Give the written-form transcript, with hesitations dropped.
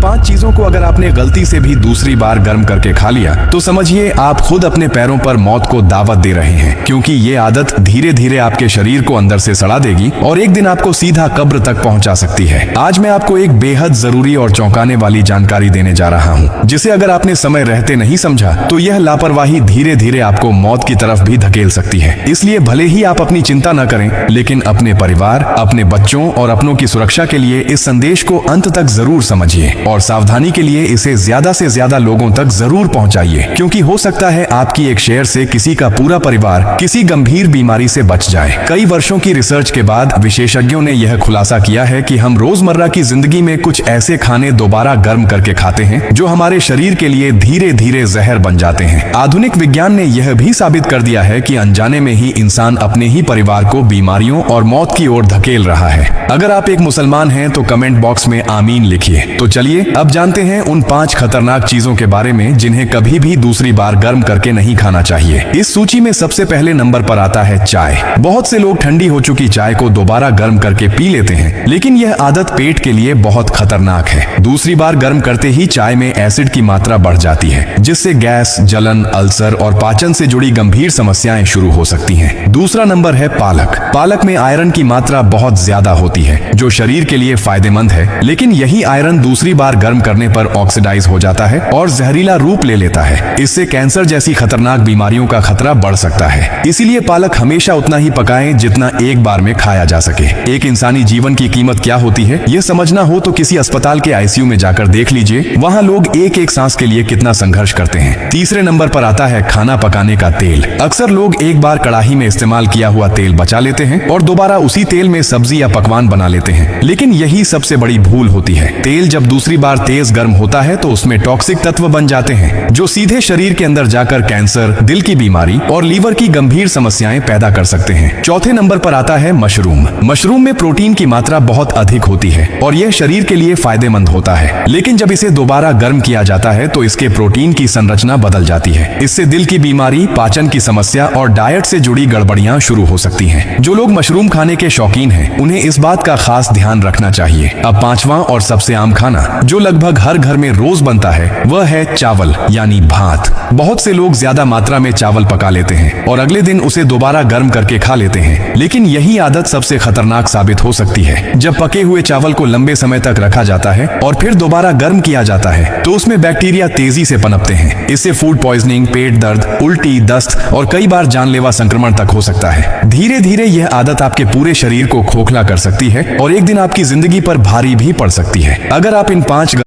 5 चीजों को अगर आपने गलती से भी दूसरी बार गर्म करके खा लिया तो समझिए आप खुद अपने पैरों पर मौत को दावत दे रहे हैं, क्योंकि ये आदत धीरे धीरे आपके शरीर को अंदर से सड़ा देगी और एक दिन आपको सीधा कब्र तक पहुंचा सकती है। आज मैं आपको एक बेहद जरूरी और चौंकाने वाली जानकारी देने जा रहा हूं, जिसे अगर आपने समय रहते नहीं समझा तो यह लापरवाही धीरे धीरे आपको मौत की तरफ भी धकेल सकती है। इसलिए भले ही आप अपनी चिंता न करें, लेकिन अपने परिवार, अपने बच्चों और अपनों की सुरक्षा के लिए इस संदेश को अंत तक जरूर समझिए और सावधानी के लिए इसे ज्यादा से ज्यादा लोगों तक जरूर पहुंचाइए, क्योंकि हो सकता है आपकी एक शेयर से किसी का पूरा परिवार किसी गंभीर बीमारी से बच जाए। कई वर्षों की रिसर्च के बाद विशेषज्ञों ने यह खुलासा किया है कि हम रोजमर्रा की जिंदगी में कुछ ऐसे खाने दोबारा गर्म करके खाते हैं जो हमारे शरीर के लिए धीरे धीरे जहर बन जाते हैं। आधुनिक विज्ञान ने यह भी साबित कर दिया है कि अनजाने में ही इंसान अपने ही परिवार को बीमारियों और मौत की ओर धकेल रहा है। अगर आप एक मुसलमान हैं तो कमेंट बॉक्स में आमीन लिखिए। तो चलिए अब जानते हैं उन 5 खतरनाक चीजों के बारे में जिन्हें कभी भी दूसरी बार गर्म करके नहीं खाना चाहिए। इस सूची में सबसे पहले नंबर पर आता है चाय। बहुत से लोग ठंडी हो चुकी चाय को दोबारा गर्म करके पी लेते हैं, लेकिन यह आदत पेट के लिए बहुत खतरनाक है। दूसरी बार गर्म करते ही चाय में एसिड की मात्रा बढ़ जाती है, जिससे गैस, जलन, अल्सर और पाचन से जुड़ी गंभीर समस्याएं शुरू हो सकती हैं। दूसरा नंबर है पालक। पालक में आयरन की मात्रा बहुत ज्यादा होती है, जो शरीर के लिए फायदेमंद है, लेकिन यही आयरन दूसरी बार गर्म करने पर ऑक्सीडाइज हो जाता है और जहरीला रूप ले लेता है। इससे कैंसर जैसी खतरनाक बीमारियों का खतरा बढ़ सकता है। इसीलिए पालक हमेशा उतना ही पकाएं जितना एक बार में खाया जा सके। एक इंसानी जीवन की कीमत क्या होती है, यह समझना हो तो किसी अस्पताल के आईसीयू में जाकर देख लीजिए। वहां लोग एक एक सांस के लिए कितना संघर्ष करते हैं। तीसरे नंबर पर आता है खाना पकाने का तेल। अक्सर लोग एक बार कढ़ाई में इस्तेमाल किया हुआ तेल बचा लेते हैं और दोबारा उसी तेल में सब्जी या पकवान बना लेते हैं, लेकिन यही सबसे बड़ी भूल होती है। तेल जब दूसरी बार तेज गर्म होता है तो उसमें टॉक्सिक तत्व बन जाते हैं, जो सीधे शरीर के अंदर जाकर कैंसर, दिल की बीमारी और लीवर की गंभीर समस्याएं पैदा कर सकते हैं। चौथे नंबर पर आता है मशरूम। मशरूम में प्रोटीन की मात्रा बहुत अधिक होती है और यह शरीर के लिए फायदेमंद होता है, लेकिन जब इसे दोबारा गर्म किया जाता है तो इसके प्रोटीन की संरचना बदल जाती है। इससे दिल की बीमारी, पाचन की समस्या और डाइट से जुड़ी गड़बड़ियां शुरू हो सकती हैं। जो लोग मशरूम खाने के शौकीन हैं, उन्हें इस बात का खास ध्यान रखना चाहिए। अब पांचवा और सबसे आम खाना जो लगभग हर घर में रोज बनता है, वह है चावल यानी भात। बहुत से लोग ज्यादा मात्रा में चावल पका लेते हैं और अगले दिन उसे दोबारा गर्म करके खा लेते हैं, लेकिन यही आदत सबसे खतरनाक साबित हो सकती है। जब पके हुए चावल को लंबे समय तक रखा जाता है और फिर दोबारा गर्म किया जाता है तो उसमें बैक्टीरिया तेजी से पनपते हैं। इससे फूड पॉइजनिंग, पेट दर्द, उल्टी, दस्त और कई बार जानलेवा संक्रमण तक हो सकता है। धीरे धीरे यह आदत आपके पूरे शरीर को खोखला कर सकती है और एक दिन आपकी जिंदगी पर भारी भी पड़ सकती है। अगर आप इन 5